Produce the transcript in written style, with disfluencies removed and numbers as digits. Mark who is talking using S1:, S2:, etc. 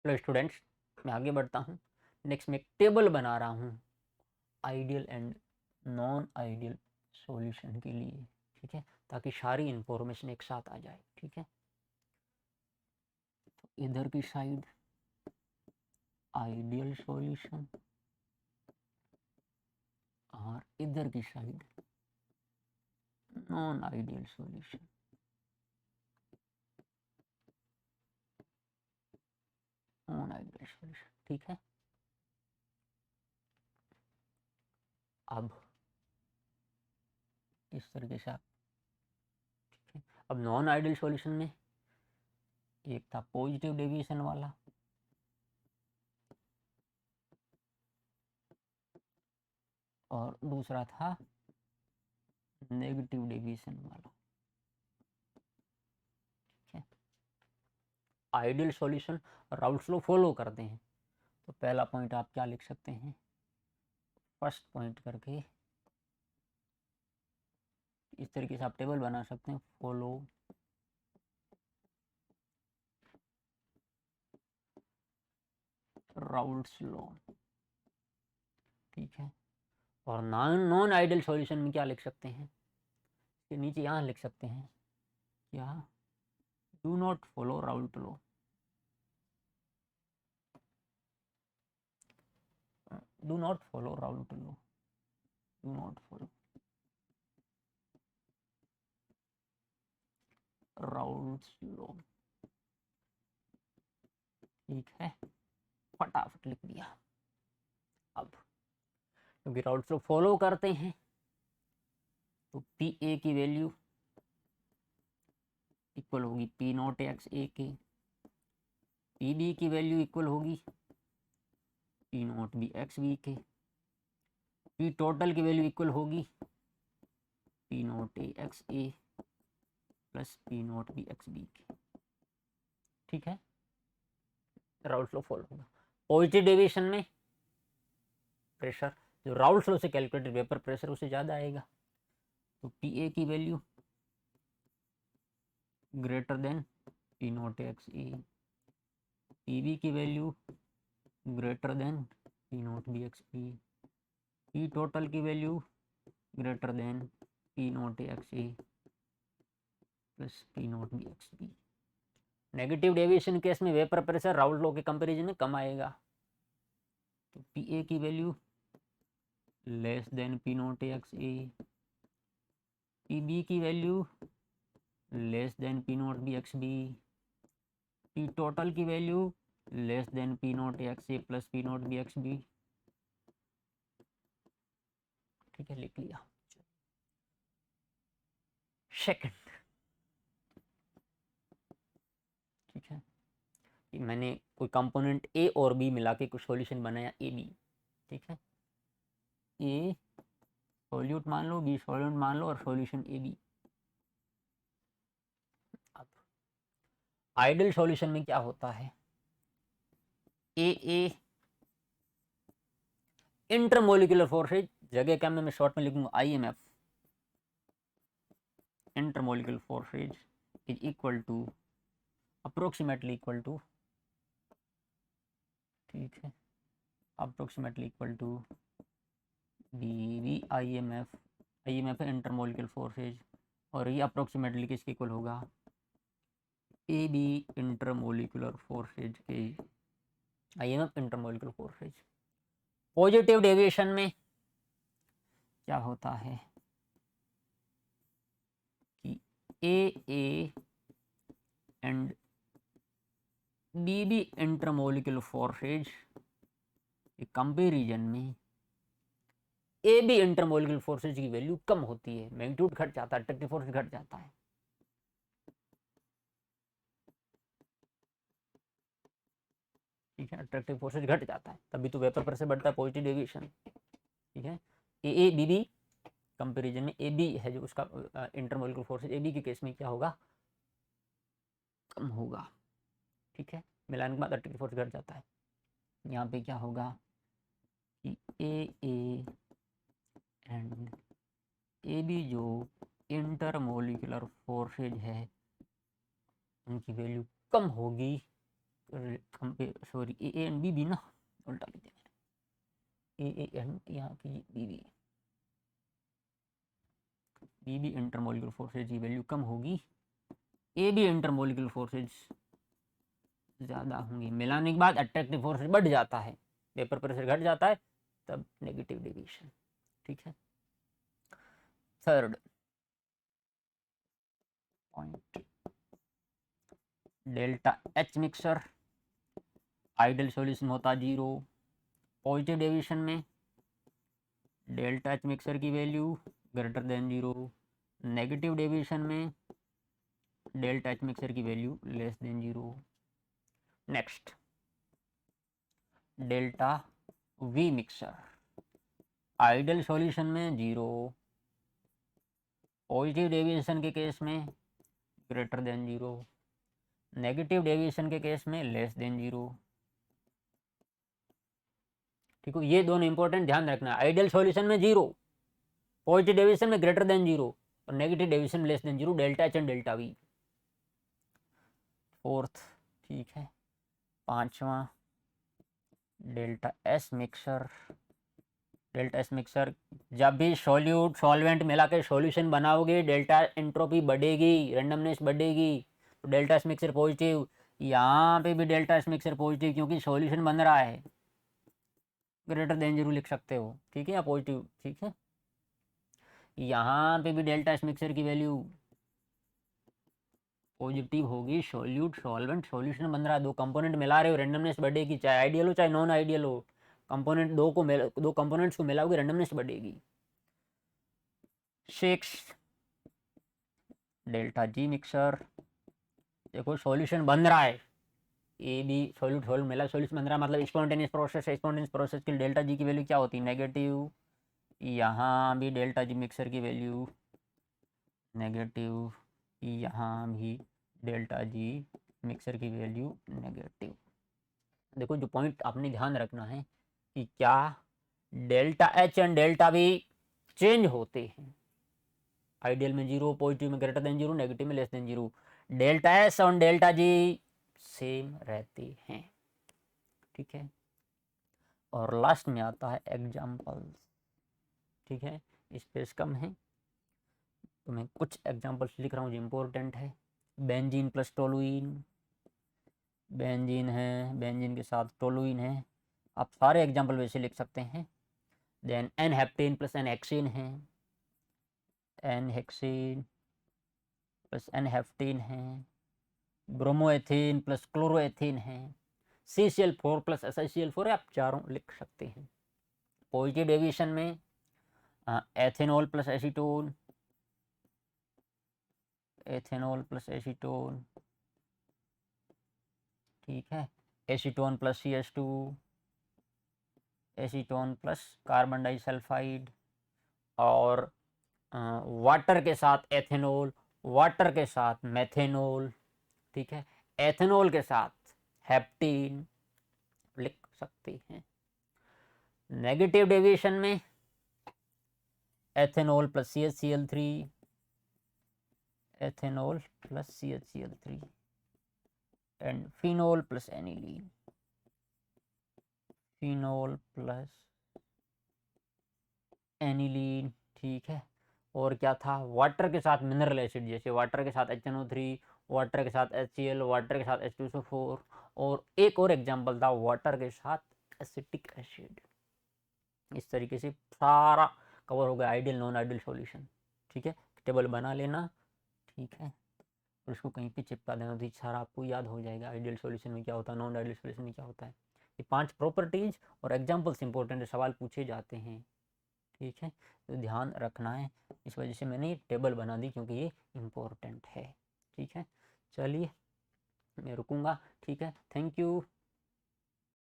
S1: Hello students, मैं आगे बढ़ता हूँ। नेक्स्ट मैं एक टेबल बना रहा हूँ ideal and non ideal solution के लिए, ठीक है, ताकि सारी इंफॉर्मेशन एक साथ आ जाए। ठीक है, तो इधर की साइड आइडियल सॉल्यूशन और इधर की side non ideal solution. Non ideal solution, ठीक है। अब इस तरीके से आप, ठीक है, अब नॉन आइडियल सॉल्यूशन में एक था पॉजिटिव डेविएशन वाला और दूसरा था नेगेटिव डेविएशन वाला। ठीक है, ideal solution Raoul's law follow करते हैं। तो पहला पॉइंट आप क्या लिख सकते हैं, फर्स्ट पॉइंट करके इस तरीके से आप टेबल बना सकते हैं, फॉलो राउल्स लॉ। ठीक है, और नॉन आइडियल सॉल्यूशन में क्या लिख सकते हैं, इसके नीचे यहाँ लिख सकते हैं क्या, do not follow Raoult law. Do not follow Raoult law, do not follow Raoult's law. ठीक है, फटाफट लिख दिया। अब क्योंकि राउल्स लॉ फॉलो करते हैं तो पी ए की वैल्यू इक्वल होगी पी नॉट एक्स ए के, पी बी की वैल्यू इक्वल होगी P not B x B के, पी टोटल की वैल्यू इक्वल होगी P nought A X A plus P not B x B के। ठीक है, राउल्स लॉ फॉलो होगा। पॉजिटिव डेविएशन में प्रेशर जो राउल्स लॉ से कैलकुलेटेड वेपर प्रेशर उससे ज़्यादा आएगा, तो पी ए की value greater than P not x A, P B की value greater than P not B x B, P total की value greater than P not x A plus P not B x B. Negative deviation case में vapour pressure Raoult law के comparison में कम आएगा, तो P A की value less than P not x A, P B की value less than P not B x B, P total की value less than P not x A plus P not B x B. ठीक है, लिख लिया। Second, ठीक है, कि मैंने कोई कंपोनेंट ए और बी मिला के कुछ सॉल्यूशन बनाया ए बी। ठीक है, ए सॉल्यूट मान लो, बी सॉल्यूट मान लो और सॉल्यूशन ए बी। अब आइडियल सॉल्यूशन में क्या होता है, ए इंटरमोलिकुलर फोर्सेज, जगह क्या मैं शॉर्ट में लिखूंगा IMF, intermolecular forces is equal to approximately equal to, ठीक है, approximately equal to B IMF है इंटरमोलिकुलर फोर्सेज, और ये अप्रोक्सीमेटली किसके इक्वल होगा, ए बी इंटरमोलिकुलर फोर्सेज के, IMF intermolecular forces. Positive deviation में क्या होता है कि A and B intermolecular forces के कंपेरिजन में ए बी इंटरमोलिकुलर फोर्सेज की वैल्यू कम होती है, मैग्नीट्यूड घट जाता है, अट्रैक्टिव फोर्स घट जाता है। ठीक है, अट्रैक्टिव फोर्सेज घट जाता है, तभी तो वेपर प्रेशर बढ़ता है, पॉजिटिव डेविएशन। ठीक है, ए बी कंपेरिजन में ए बी है जो उसका इंटरमोलिकुलर फोर्सेज ए बी के केस में क्या होगा, कम होगा। ठीक है, मिलाने के बाद अट्रैक्टिव फोर्स घट जाता है। यहाँ पे क्या होगा कि ए एंड ए बी जो इंटरमोलिकुलर फोर्सेज है उनकी वैल्यू कम होगी, sorry A and B B ना, उल्टा लिख दिया मैंने, ए एंड यहाँ की B B, B B intermolecular forces की वैल्यू कम होगी, ए बी इंटरमोलिकुलर फोर्सेज ज़्यादा होंगी। मिलाने के बाद अट्रैक्टिव फोर्स बढ़ जाता है, पेपर प्रेशर घट जाता है, तब नेगेटिव डेविएशन। ठीक है, third point, delta H mixer ideal solution होता 0, पॉजिटिव डेविएशन में डेल्टा एच मिक्सर की value greater then 0, negative deviation में डेल्टा एच मिक्सर की value less then 0। Next, delta we mixer ideal solution में 0, positive deviation के case में greater than 0, negative deviation के case में लेस देन 0। ठीक है, ये दोनों इंपॉर्टेंट ध्यान रखना, आइडियल सॉल्यूशन में 0, पॉजिटिव डेविएशन में ग्रेटर देन 0 और नेगेटिव डेविएशन में less than 0, delta H and delta we. Fourth, ठीक है, पांचवा, delta S mixer. Delta S mixer, जब भी सॉल्यूट सॉल्वेंट मिला के सॉल्यूशन बनाओगे डेल्टा एंट्रोपी बढ़ेगी, रैंडमनेस बढ़ेगी, तो डेल्टा एस मिक्सर पॉजिटिव। यहाँ पे भी डेल्टा एस मिक्सर पॉजिटिव क्योंकि सॉल्यूशन बन रहा है, ग्रेटर देन 0 लिख सकते हो। ठीक है, या पॉजिटिव। ठीक है, यहाँ पे भी डेल्टा एस मिक्सर की वैल्यू पॉजिटिव होगी, सॉल्यूट सॉल्वेंट सॉल्यूशन बन रहा है, दो कंपोनेंट मिला रहे हो, रैंडमनेस बढ़ेगी, चाहे आइडियल हो चाहे नॉन आइडियल हो, कंपोनेंट दो कंपोनेंट्स को मिलाओगे रैंडमनेस बढ़ेगी। 6, डेल्टा जी मिक्सर, देखो सॉल्यूशन बन रहा है, ए बी सॉल्यूट सॉल्यूट मिला सॉल्यूशन बन रहा है, मतलब स्पॉन्टेनियस प्रोसेस है, स्पॉन्टेनियस प्रोसेस के डेल्टा जी की वैल्यू क्या होती है, नेगेटिव। यहाँ भी डेल्टा जी मिक्सर की वैल्यू नेगेटिव, यहाँ भी डेल्टा जी मिक्सर की वैल्यू नेगेटिव। देखो जो पॉइंट आपने ध्यान रखना है कि क्या delta H and delta we change होते हैं, आइडियल में 0, पॉजिटिव में ग्रेटर देन 0, नेगेटिव में लेस देन 0, डेल्टा एस और डेल्टा जी सेम रहते हैं। ठीक है, और लास्ट में आता है एग्जाम्पल्स। ठीक है, स्पेस कम है तो मैं कुछ एग्जाम्पल्स लिख रहा हूँ जो इम्पोर्टेंट है। बेंजीन प्लस टोलुइन, बेंजीन है, बेंजीन के साथ टोलुइन है, आप सारे एग्जाम्पल वैसे लिख सकते हैं। Then n heptane plus n hexane है, n hexane plus n heptane है, ब्रोमोएथेन प्लस क्लोरोएथेन है, CCl4 प्लस SiCl4 है, आप चारों लिख सकते हैं। पॉजिटिव डेविएशन में ethanol plus acetone, ethanol plus acetone, ठीक है, acetone plus CH2, acetone plus carbon disulphide, और वाटर के साथ एथेनॉल, वाटर के साथ मेथेनॉल, ठीक है, एथेनॉल के साथ हेप्टेन लिख सकते हैं। नेगेटिव डेविएशन में ethanol plus CHCl3, ethanol plus CHCl3 and phenol plus aniline, phenol plus aniline. ठीक है, और क्या था, वाटर के साथ मिनरल एसिड, जैसे वाटर के साथ HNO3, वाटर के साथ HCl, वाटर के साथ H2SO4, और एक और एग्जांपल था वाटर के साथ एसिटिक एसिड। इस तरीके से सारा कवर हो गया आइडियल नॉन आइडियल सॉल्यूशन। ठीक है, टेबल बना लेना, ठीक है, और उसको कहीं पे चिपका देना तो सारा आपको याद हो जाएगा, आइडियल सॉल्यूशन में क्या होता है, नॉन आइडियल सॉल्यूशन में क्या होता है। ये 5 प्रॉपर्टीज और एग्जांपल्स इंपॉर्टेंट है, सवाल पूछे जाते हैं। ठीक है, तो ध्यान रखना है, इस वजह से मैंने ये टेबल बना दी क्योंकि ये इम्पोर्टेंट है। ठीक है, चलिए मैं रुकूंगा। ठीक है, थैंक यू।